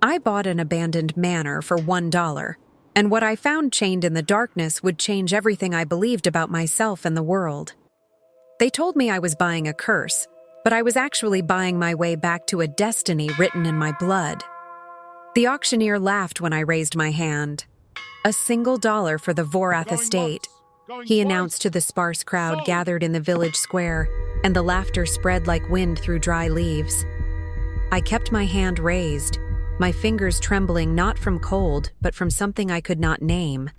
I bought an abandoned manor for $1, and what I found chained in the darkness would change everything I believed about myself and the world. They told me I was buying a curse, but I was actually buying my way back to a destiny written in my blood. The auctioneer laughed when I raised my hand. "A single dollar for the Vorath estate," he announced to the sparse crowd gathered in the village square, and the laughter spread like wind through dry leaves. I kept my hand raised, my fingers trembling not from cold, but from something I could not name.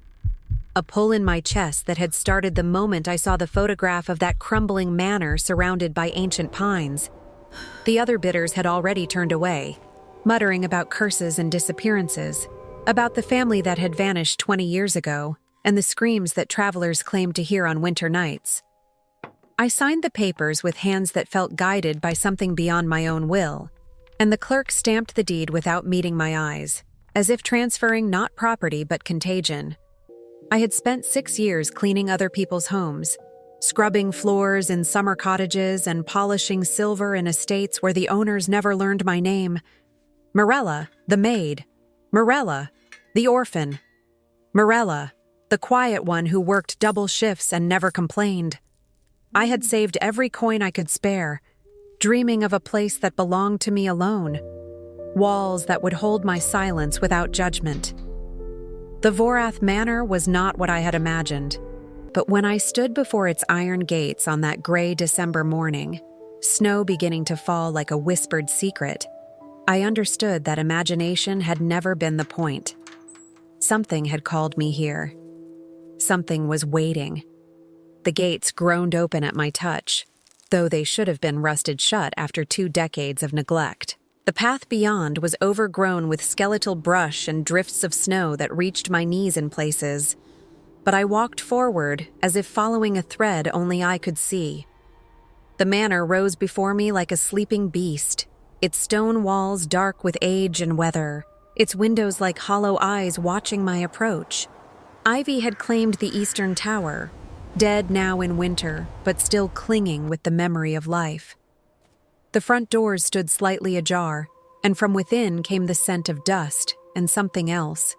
A pull in my chest that had started the moment I saw the photograph of that crumbling manor surrounded by ancient pines. The other bidders had already turned away, muttering about curses and disappearances, about the family that had vanished 20 years ago, and the screams that travelers claimed to hear on winter nights. I signed the papers with hands that felt guided by something beyond my own will, and the clerk stamped the deed without meeting my eyes, as if transferring not property but contagion. I had spent 6 years cleaning other people's homes, scrubbing floors in summer cottages and polishing silver in estates where the owners never learned my name. Morella, the maid. Morella, the orphan. Morella, the quiet one who worked double shifts and never complained. I had saved every coin I could spare, dreaming of a place that belonged to me alone, walls that would hold my silence without judgment. The Vorath Manor was not what I had imagined, but when I stood before its iron gates on that gray December morning, snow beginning to fall like a whispered secret, I understood that imagination had never been the point. Something had called me here. Something was waiting. The gates groaned open at my touch, though they should have been rusted shut after 2 decades of neglect. The path beyond was overgrown with skeletal brush and drifts of snow that reached my knees in places. But I walked forward as if following a thread only I could see. The manor rose before me like a sleeping beast, its stone walls dark with age and weather, its windows like hollow eyes watching my approach. Ivy had claimed the eastern tower, dead now in winter, but still clinging with the memory of life. The front doors stood slightly ajar, and from within came the scent of dust and something else,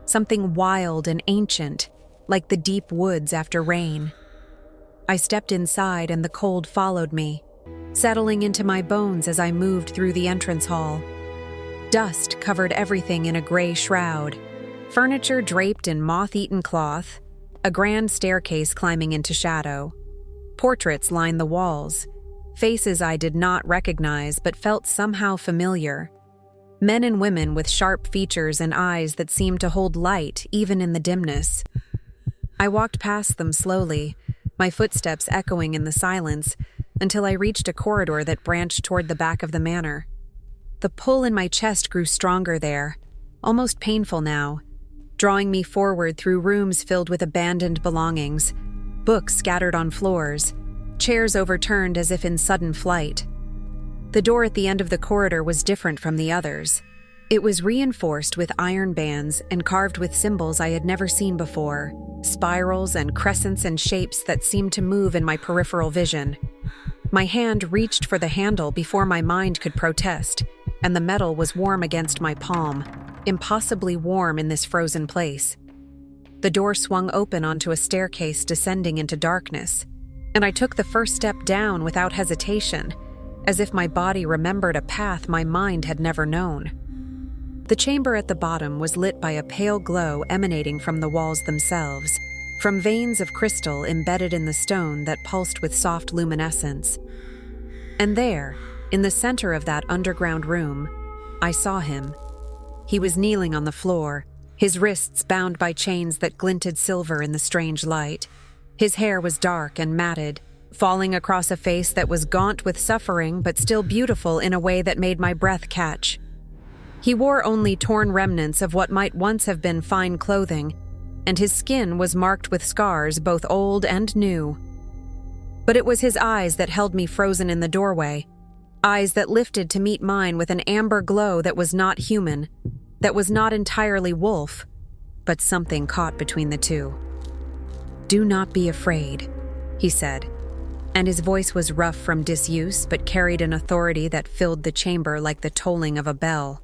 something wild and ancient, like the deep woods after rain. I stepped inside and the cold followed me, settling into my bones as I moved through the entrance hall. Dust covered everything in a gray shroud, furniture draped in moth-eaten cloth, a grand staircase climbing into shadow. Portraits lined the walls, faces I did not recognize but felt somehow familiar. Men and women with sharp features and eyes that seemed to hold light even in the dimness. I walked past them slowly, my footsteps echoing in the silence, until I reached a corridor that branched toward the back of the manor. The pull in my chest grew stronger there, almost painful now, drawing me forward through rooms filled with abandoned belongings, books scattered on floors, chairs overturned as if in sudden flight. The door at the end of the corridor was different from the others. It was reinforced with iron bands and carved with symbols I had never seen before, spirals and crescents and shapes that seemed to move in my peripheral vision. My hand reached for the handle before my mind could protest, and the metal was warm against my palm, impossibly warm in this frozen place. The door swung open onto a staircase descending into darkness, and I took the first step down without hesitation, as if my body remembered a path my mind had never known. The chamber at the bottom was lit by a pale glow emanating from the walls themselves, from veins of crystal embedded in the stone that pulsed with soft luminescence. And there, in the center of that underground room, I saw him. He was kneeling on the floor, his wrists bound by chains that glinted silver in the strange light. His hair was dark and matted, falling across a face that was gaunt with suffering but still beautiful in a way that made my breath catch. He wore only torn remnants of what might once have been fine clothing, and his skin was marked with scars both old and new. But it was his eyes that held me frozen in the doorway, eyes that lifted to meet mine with an amber glow that was not human, that was not entirely wolf, but something caught between the two. "Do not be afraid," he said, and his voice was rough from disuse but carried an authority that filled the chamber like the tolling of a bell.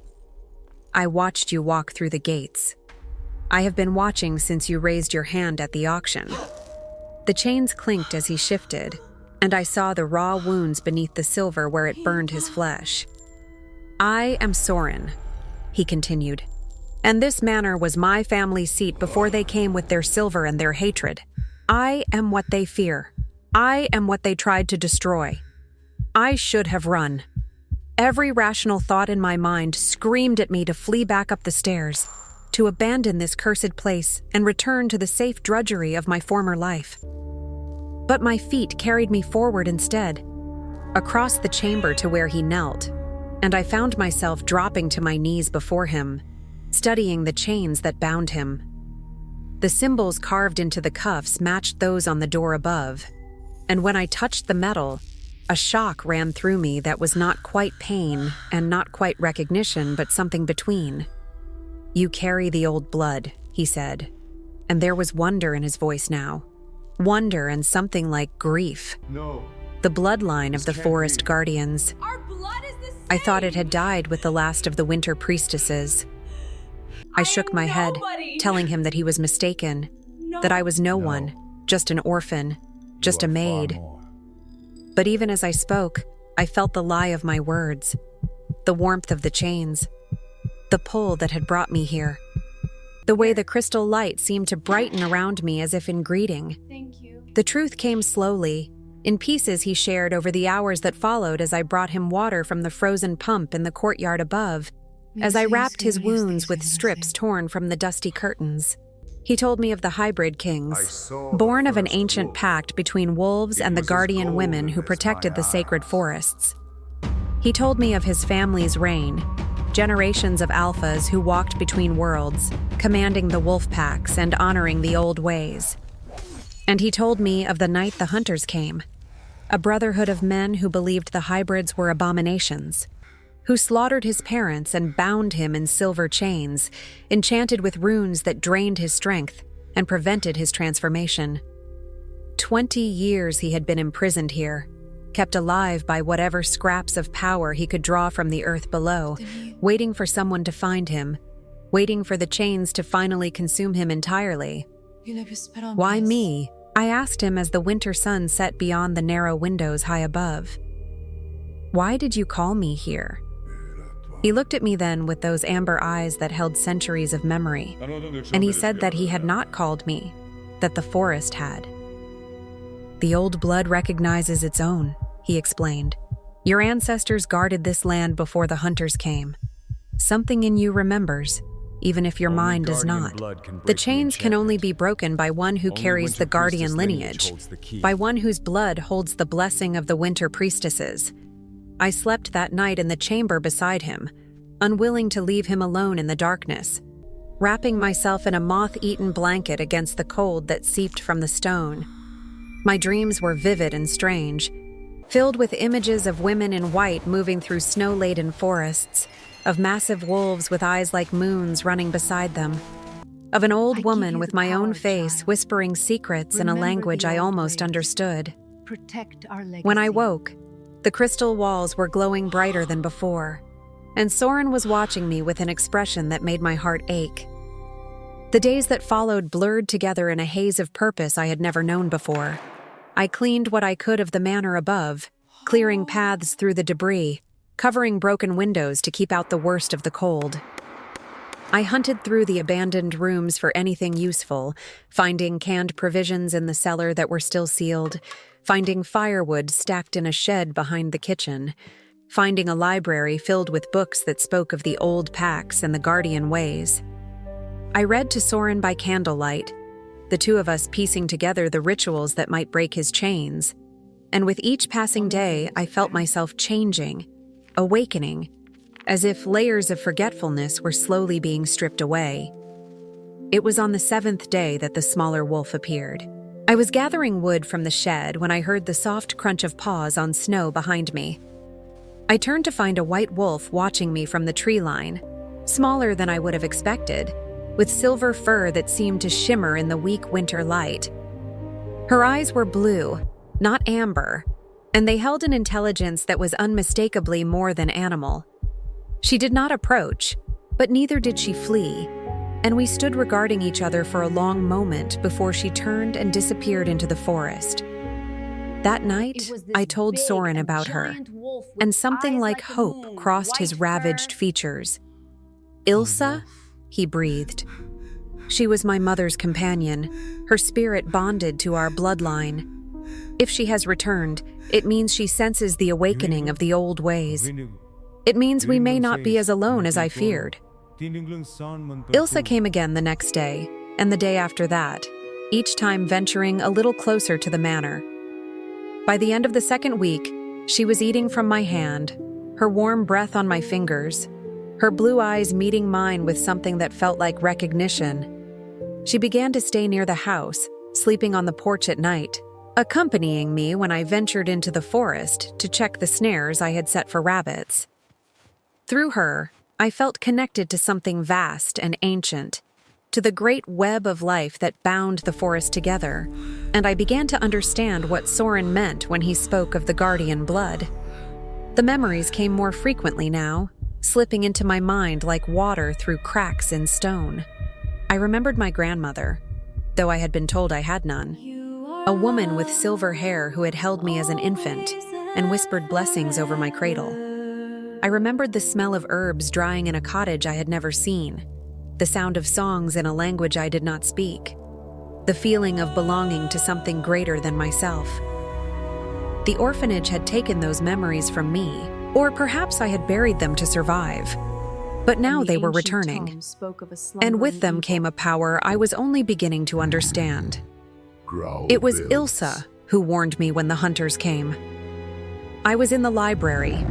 I watched you walk through the gates. I have been watching since you raised your hand at the auction." The chains clinked as he shifted, and I saw the raw wounds beneath the silver where it burned his flesh. "I am Soren," he continued, "and this manor was my family's seat before they came with their silver and their hatred. I am what they fear. I am what they tried to destroy. I should have run. Every rational thought in my mind screamed at me to flee back up the stairs, to abandon this cursed place and return to the safe drudgery of my former life. But my feet carried me forward instead, across the chamber to where he knelt, and I found myself dropping to my knees before him, studying the chains that bound him. The symbols carved into the cuffs matched those on the door above, and when I touched the metal, a shock ran through me that was not quite pain and not quite recognition, but something between. "You carry the old blood," he said, and there was wonder in his voice now. Wonder and something like grief. No. The bloodline of the forest guardians. Our blood is the same. I thought it had died with the last of the winter priestesses. I shook my head, telling him that he was mistaken, that I was no one, just an orphan, just a maid. But even as I spoke, I felt the lie of my words, the warmth of the chains, the pull that had brought me here. The way the crystal light seemed to brighten around me as if in greeting. Thank you. The truth came slowly, in pieces he shared over the hours that followed as I brought him water from the frozen pump in the courtyard above, as I wrapped his wounds with strips torn from the dusty curtains. He told me of the hybrid kings, born of an ancient pact between wolves and the guardian women who protected the sacred forests. He told me of his family's reign, generations of alphas who walked between worlds, commanding the wolf packs and honoring the old ways. And he told me of the night the hunters came, a brotherhood of men who believed the hybrids were abominations, who slaughtered his parents and bound him in silver chains, enchanted with runes that drained his strength and prevented his transformation. 20 years he had been imprisoned here, kept alive by whatever scraps of power he could draw from the earth below, waiting for someone to find him, waiting for the chains to finally consume him entirely. "Why me?" I asked him as the winter sun set beyond the narrow windows high above. "Why did you call me here?" He looked at me then with those amber eyes that held centuries of memory, and he said that he had not called me, that the forest had. "The old blood recognizes its own," he explained. "Your ancestors guarded this land before the hunters came. Something in you remembers, even if your mind does not. The chains can only be broken by one who carries the guardian lineage, by one whose blood holds the blessing of the winter priestesses. I slept that night in the chamber beside him, unwilling to leave him alone in the darkness, wrapping myself in a moth-eaten blanket against the cold that seeped from the stone. My dreams were vivid and strange, filled with images of women in white moving through snow-laden forests, of massive wolves with eyes like moons running beside them, of an old woman with my own face whispering secrets in a language I almost understood. Protect our legacy. When I woke, the crystal walls were glowing brighter than before, and Soren was watching me with an expression that made my heart ache. The days that followed blurred together in a haze of purpose I had never known before. I cleaned what I could of the manor above, clearing paths through the debris, covering broken windows to keep out the worst of the cold. I hunted through the abandoned rooms for anything useful, finding canned provisions in the cellar that were still sealed, finding firewood stacked in a shed behind the kitchen, finding a library filled with books that spoke of the old pacts and the guardian ways. I read to Soren by candlelight, the two of us piecing together the rituals that might break his chains, and with each passing day I felt myself changing, awakening, as if layers of forgetfulness were slowly being stripped away. It was on the 7th day that the smaller wolf appeared. I was gathering wood from the shed when I heard the soft crunch of paws on snow behind me. I turned to find a white wolf watching me from the tree line, smaller than I would have expected, with silver fur that seemed to shimmer in the weak winter light. Her eyes were blue, not amber, and they held an intelligence that was unmistakably more than animal. She did not approach, But neither did she flee, and we stood regarding each other for a long moment before she turned and disappeared into the forest. That night, I told Soren about her, and something like hope crossed his ravaged features. "Ilsa?" he breathed. She was my mother's companion, her spirit bonded to our bloodline. If she has returned, it means she senses the awakening of the old ways. It means we may not be as alone as I feared. Ilsa came again the next day, and the day after that, each time venturing a little closer to the manor. By the end of the second week, she was eating from my hand, her warm breath on my fingers, her blue eyes meeting mine with something that felt like recognition. She began to stay near the house, sleeping on the porch at night, accompanying me when I ventured into the forest to check the snares I had set for rabbits. Through her, I felt connected to something vast and ancient, to the great web of life that bound the forest together, and I began to understand what Soren meant when he spoke of the guardian blood. The memories came more frequently now, slipping into my mind like water through cracks in stone. I remembered my grandmother, though I had been told I had none, a woman with silver hair who had held me as an infant and whispered blessings over my cradle. I remembered the smell of herbs drying in a cottage I had never seen, the sound of songs in a language I did not speak, the feeling of belonging to something greater than myself. The orphanage had taken those memories from me, or perhaps I had buried them to survive. But now they were returning, and with them came a power I was only beginning to understand. It was Ilsa who warned me when the hunters came. I was in the library,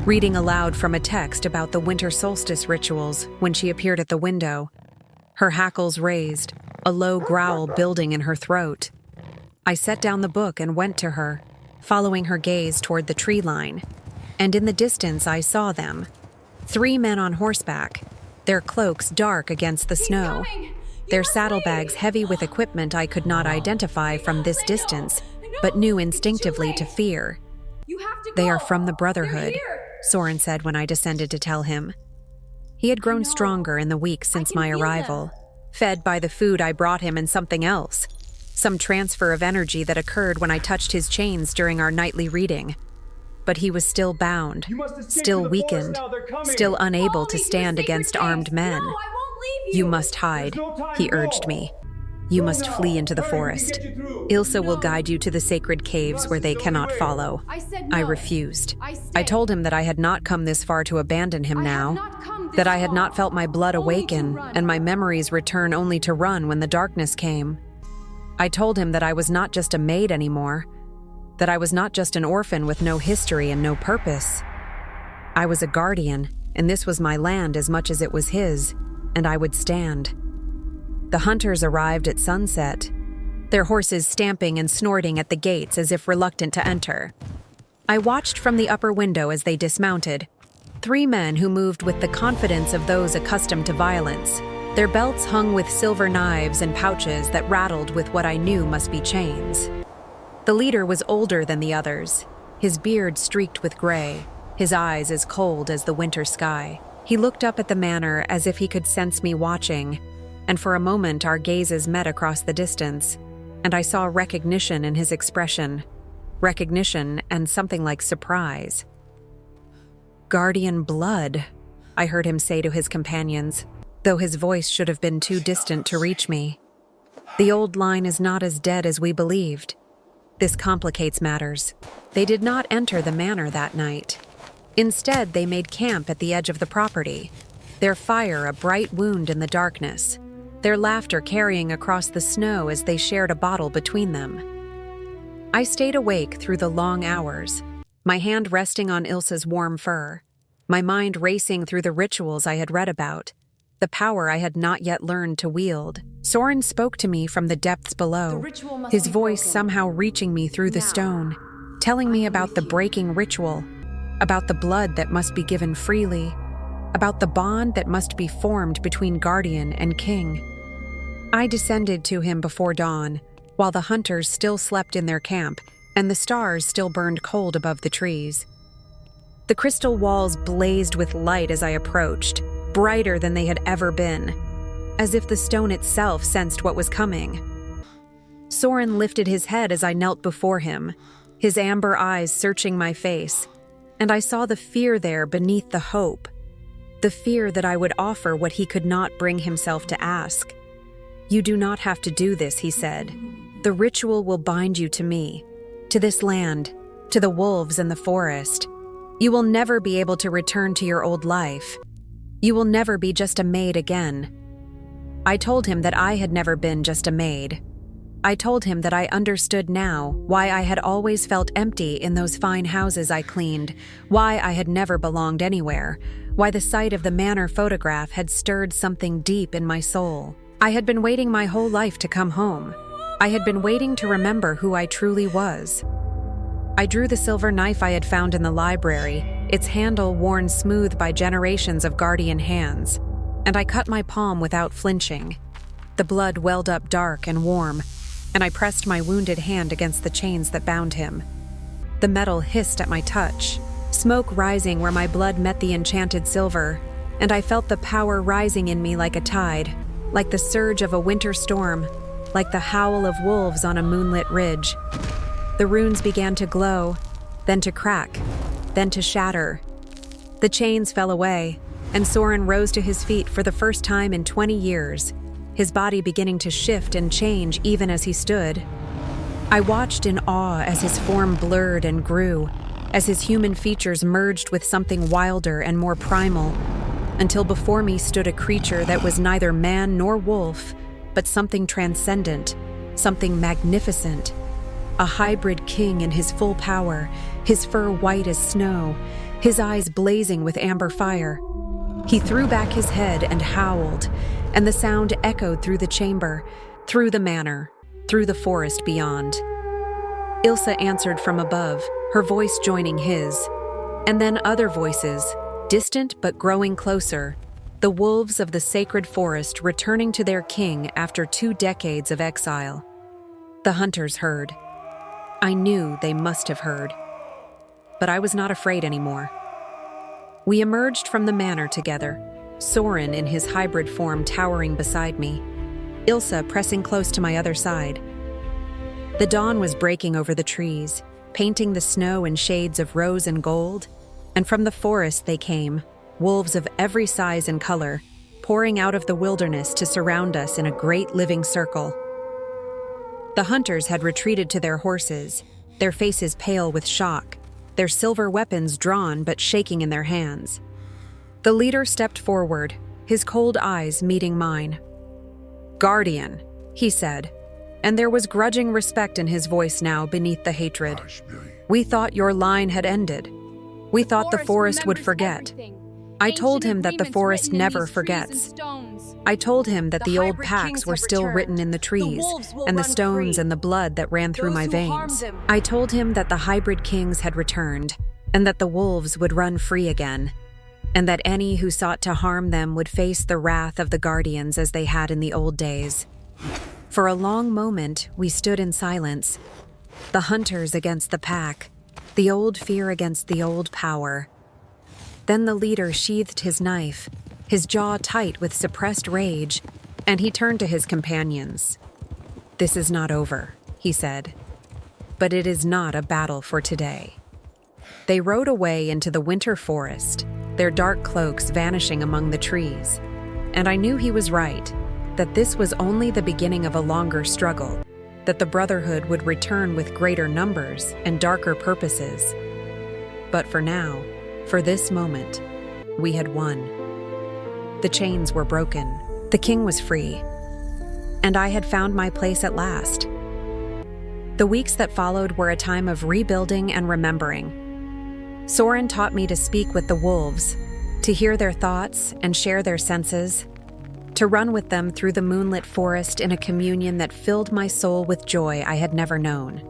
reading aloud from a text about the winter solstice rituals when she appeared at the window, her hackles raised, a low growl building in her throat. I set down the book and went to her, following her gaze toward the tree line, and in the distance I saw them, 3 men on horseback, their cloaks dark against the snow, their saddlebags heavy with equipment I could not identify from this distance, but knew instinctively to fear. "They are from the Brotherhood," Soren said when I descended to tell him. He had grown stronger in the weeks since my arrival, fed by the food I brought him and something else, some transfer of energy that occurred when I touched his chains during our nightly reading. But he was still bound, still weakened, still unable to stand against armed men. "You must hide," he urged me. "You must flee into the forest. Ilsa will guide you to the sacred caves where they cannot follow." I refused. I told him that I had not come this far to abandon him now, that I had not felt my blood awaken and my memories return only to run when the darkness came. I told him that I was not just a maid anymore, that I was not just an orphan with no history and no purpose. I was a guardian, and this was my land as much as it was his, and I would stand. The hunters arrived at sunset, their horses stamping and snorting at the gates as if reluctant to enter. I watched from the upper window as they dismounted, 3 men who moved with the confidence of those accustomed to violence, their belts hung with silver knives and pouches that rattled with what I knew must be chains. The leader was older than the others, his beard streaked with gray, his eyes as cold as the winter sky. He looked up at the manor as if he could sense me watching, and for a moment our gazes met across the distance, and I saw recognition in his expression, recognition and something like surprise. "Guardian blood," I heard him say to his companions, though his voice should have been too distant to reach me. "The old line is not as dead as we believed. This complicates matters. They did not enter the manor that night. Instead, they made camp at the edge of the property, their fire a bright wound in the darkness, their laughter carrying across the snow as they shared a bottle between them. I stayed awake through the long hours, my hand resting on Ilsa's warm fur, my mind racing through the rituals I had read about, the power I had not yet learned to wield. Soren spoke to me from the depths below, his voice somehow reaching me through the stone, telling me about the breaking ritual, about the blood that must be given freely, about the bond that must be formed between guardian and king. I descended to him before dawn, while the hunters still slept in their camp and the stars still burned cold above the trees. The crystal walls blazed with light as I approached, brighter than they had ever been, as if the stone itself sensed what was coming. Soren lifted his head as I knelt before him, his amber eyes searching my face, and I saw the fear there beneath the hope, the fear that I would offer what he could not bring himself to ask. "You do not have to do this," he said. "The ritual will bind you to me, to this land, to the wolves and the forest. You will never be able to return to your old life. You will never be just a maid again." I told him that I had never been just a maid. I told him that I understood now why I had always felt empty in those fine houses I cleaned, why I had never belonged anywhere, why the sight of the Manor photograph had stirred something deep in my soul. I had been waiting my whole life to come home. I had been waiting to remember who I truly was. I drew the silver knife I had found in the library, its handle worn smooth by generations of guardian hands, and I cut my palm without flinching. The blood welled up dark and warm, and I pressed my wounded hand against the chains that bound him. The metal hissed at my touch, smoke rising where my blood met the enchanted silver, and I felt the power rising in me like a tide, like the surge of a winter storm, like the howl of wolves on a moonlit ridge. The runes began to glow, then to crack, then to shatter. The chains fell away, and Soren rose to his feet for the first time in 20 years, his body beginning to shift and change even as he stood. I watched in awe as his form blurred and grew, as his human features merged with something wilder and more primal, until before me stood a creature that was neither man nor wolf, but something transcendent, something magnificent. A hybrid king in his full power, his fur white as snow, his eyes blazing with amber fire. He threw back his head and howled, and the sound echoed through the chamber, through the manor, through the forest beyond. Ilsa answered from above, her voice joining his, and then other voices, distant but growing closer, the wolves of the sacred forest returning to their king after 2 decades of exile. The hunters heard. I knew they must have heard. But I was not afraid anymore. We emerged from the manor together, Soren in his hybrid form towering beside me, Ilsa pressing close to my other side. The dawn was breaking over the trees, painting the snow in shades of rose and gold, and from the forest they came, wolves of every size and color, pouring out of the wilderness to surround us in a great living circle. The hunters had retreated to their horses, their faces pale with shock, their silver weapons drawn but shaking in their hands. The leader stepped forward, his cold eyes meeting mine. "Guardian," he said, and there was grudging respect in his voice now beneath the hatred. "We thought your line had ended. We thought the forest would forget." I told him that the forest never forgets. I told him that the old pacts were still written in the trees, and the stones and the blood that ran through my veins. I told him that the hybrid kings had returned, and that the wolves would run free again, and that any who sought to harm them would face the wrath of the guardians as they had in the old days. For a long moment, we stood in silence, the hunters against the pack, the old fear against the old power. Then the leader sheathed his knife, his jaw tight with suppressed rage, and he turned to his companions. "This is not over," he said, "but it is not a battle for today." They rode away into the winter forest, their dark cloaks vanishing among the trees, and I knew he was right, that this was only the beginning of a longer struggle, that the Brotherhood would return with greater numbers and darker purposes. But for now, for this moment, we had won. The chains were broken, the king was free, and I had found my place at last. The weeks that followed were a time of rebuilding and remembering. Soren taught me to speak with the wolves, to hear their thoughts and share their senses, to run with them through the moonlit forest in a communion that filled my soul with joy I had never known.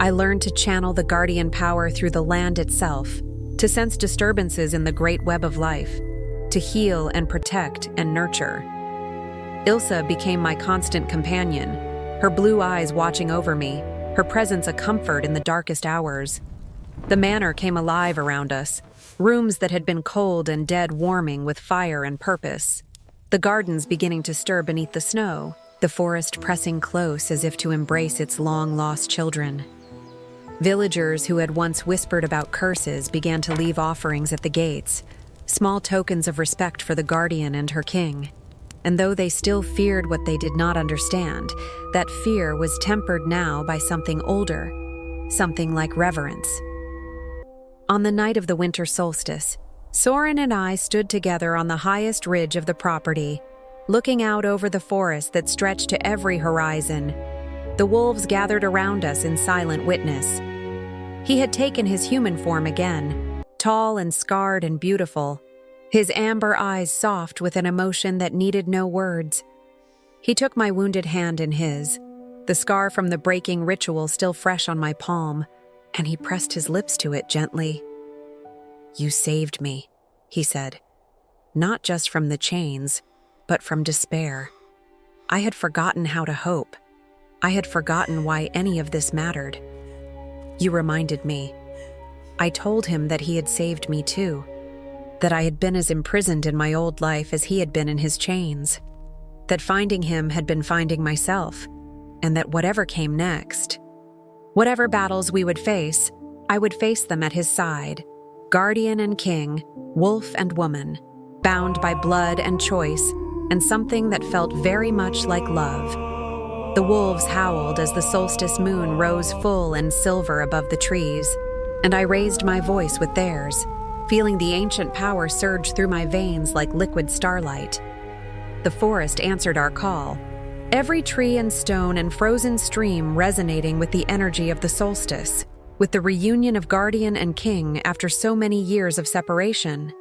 I learned to channel the guardian power through the land itself, to sense disturbances in the great web of life, to heal and protect and nurture. Ilsa became my constant companion, her blue eyes watching over me, her presence a comfort in the darkest hours. The manor came alive around us, rooms that had been cold and dead warming with fire and purpose. The gardens beginning to stir beneath the snow, the forest pressing close as if to embrace its long-lost children. Villagers who had once whispered about curses began to leave offerings at the gates, small tokens of respect for the guardian and her king. And though they still feared what they did not understand, that fear was tempered now by something older, something like reverence. On the night of the winter solstice, Soren and I stood together on the highest ridge of the property, looking out over the forest that stretched to every horizon. The wolves gathered around us in silent witness. He had taken his human form again, tall and scarred and beautiful, his amber eyes soft with an emotion that needed no words. He took my wounded hand in his, the scar from the breaking ritual still fresh on my palm, and he pressed his lips to it gently. "You saved me," he said, "not just from the chains, but from despair. I had forgotten how to hope. I had forgotten why any of this mattered. You reminded me." I told him that he had saved me too, that I had been as imprisoned in my old life as he had been in his chains, that finding him had been finding myself, and that whatever came next, whatever battles we would face, I would face them at his side, guardian and king, wolf and woman, bound by blood and choice, and something that felt very much like love. The wolves howled as the solstice moon rose full and silver above the trees, and I raised my voice with theirs, feeling the ancient power surge through my veins like liquid starlight. The forest answered our call, every tree and stone and frozen stream resonating with the energy of the solstice, with the reunion of guardian and king after so many years of separation.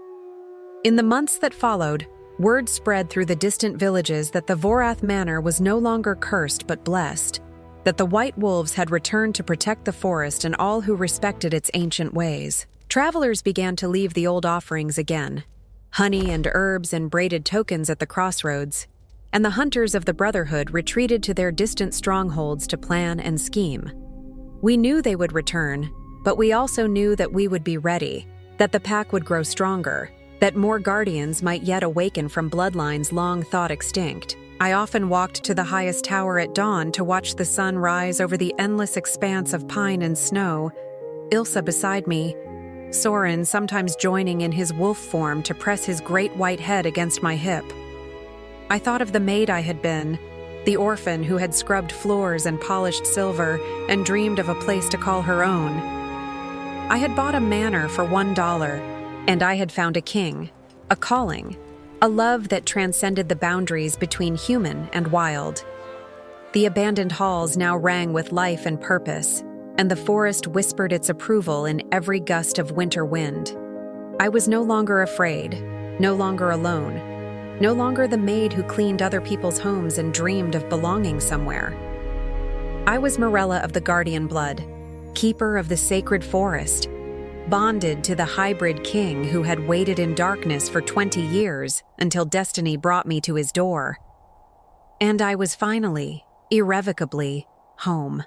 In the months that followed, word spread through the distant villages that the Vorath Manor was no longer cursed but blessed, that the white wolves had returned to protect the forest and all who respected its ancient ways. Travelers began to leave the old offerings again, honey and herbs and braided tokens at the crossroads, and the hunters of the Brotherhood retreated to their distant strongholds to plan and scheme. We knew they would return, but we also knew that we would be ready, that the pack would grow stronger, that more guardians might yet awaken from bloodlines long thought extinct. I often walked to the highest tower at dawn to watch the sun rise over the endless expanse of pine and snow, Ilsa beside me, Soren sometimes joining in his wolf form to press his great white head against my hip. I thought of the maid I had been, the orphan who had scrubbed floors and polished silver and dreamed of a place to call her own. I had bought a manor for $1, and I had found a king, a calling, a love that transcended the boundaries between human and wild. The abandoned halls now rang with life and purpose, and the forest whispered its approval in every gust of winter wind. I was no longer afraid, no longer alone, no longer the maid who cleaned other people's homes and dreamed of belonging somewhere. I was Morella of the Guardian blood, keeper of the sacred forest, bonded to the hybrid king who had waited in darkness for 20 years until destiny brought me to his door. And I was finally, irrevocably, home.